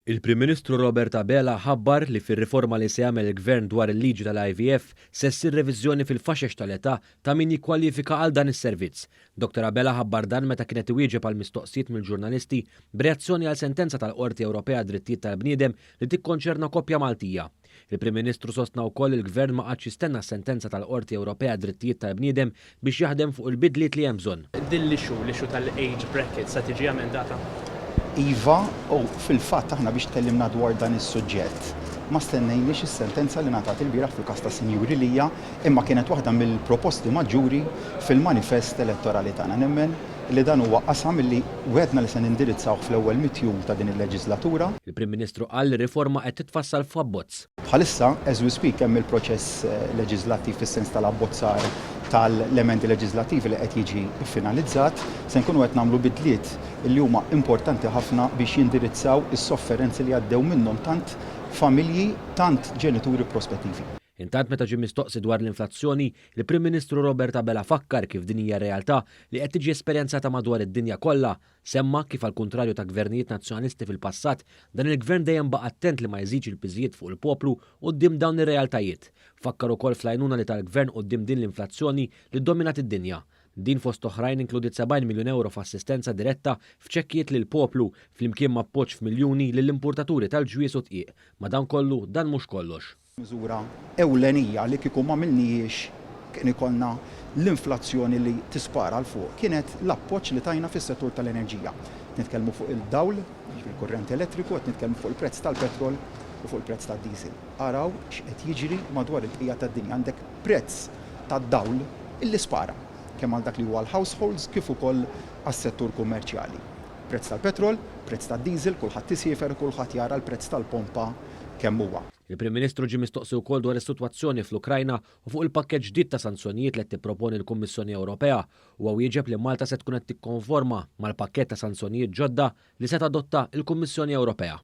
Il-Prim Ministru Robert Abela ħabbar li fir-riforma li se jagħmel il-Gvern dwar il-liġi tal-IVF se ssir reviżjoni fil-faxex tal-età ta' min jikkwalifika għal dan is-servizz. Dr. Abela ħabbar dan meta kienet iwieġeb għal mistoqsijiet mill-ġurnalisti b'reazzjoni għal sentenza tal-Qorti Ewropea Drittijiet tal-Bniedem li tikkonċerna koppja Maltija. Il-Prim Ministru sostna wkoll il-Gvern ma qadx jistenna s-sentenza tal-Qorti Ewropea Drittijiet tal-Bniedem biex jaħdem fuq il-bidliet li hemm bżonn. Din l-ixu tal-age bracket sa tiġi emendata? Iva, fil-fatt aħna biex tkellimna dwar dan is-suġġett. Ma stennejniex is-sentenza li ngħatat il-bieraħ fil-każ ta' Sinjuri Lija, imma kienet waħda mill-proposti maġġuri fil-manifest elettorali tagħna. Nemmen li dan huwa qasam li wedna li se nindirizzaw fl-ewwel mitjum ta' din il-leġislatura. Il-Prim Ministru qal li riforma qed titfassal f'abbozz. Bħalissa, as we speak, hemm il-proċess leġislattiv fis-sens tal-abbozzar tal-elementi leġislattivi li qed jiġi finalizzat, se nkunu qed nagħmlu bidliet li huma importanti ħafna biex jindirizzaw is-sofferenzi li għaddew minnhom tant familji, tant ġenituri prospettivi. Intant meta ġie mistoqsi dwar l-inflazzjoni, il-Prim Ministru Robert Abela fakkar kif din hija realtà li qed tiġi esperjenzata madwar id-dinja kollha, semma kif għall-kuntrarju ta' gvernijiet nazzjonalisti fil-passat, dan il-gvern dejjem baqa' attent li ma jżidx il-piżijiet fuq il-poplu quddiem dawn ir-realtajiet. Fakkar ukoll fl-għajnuna li tal-gvern quddiem din l-inflazzjoni li ddominat id-dinja. Din fost oħrajn inkludit 70 miljun euro f'assistenza diretta f'ċekkijiet lil poplu flimkien ma' appoġġ f'miljuni lill-importaturi tal-ġwies u tqiq. Ma dan kollu dan mhux kollox. Miżura ewlenija li kieku ma milniex kien ikollna l-inflazzjoni li tispara l fuq kienet l-appoġġ li tajna fis-settur tal-enerġija. Nitkellmu fuq il-dawl, il-kurrent elettriku, qed nitkellmu fuq il-prezz tal-petrol u fuq il-prezz tad-diesel. Araw x'qed jiġri madwar il-bqija tad-dinja. Għandek prezz tad-dawl illi spara kemm għal dak li huwa l-households kif ukoll għas-settur kummerċjali. Prezz tal-petrol, prezz tad-diesel, kulħadd isiefer, kulħadd jara l-prezz tal-pompa kemm huwa. Il-Prim Ministru ġie mistoqsi wkoll dwar is-sitwazzjoni fl-Ukrajna u fuq il-pakkeġġ ġdid ta' sanzjonijiet li qed tipproponi l-Kummissjoni Ewropea u wieġeb li Malta se tkun qed tikkonforma mal-pakkett ta' sanzjonijiet ġodda li se tadotta l-Kummissjoni Ewropea.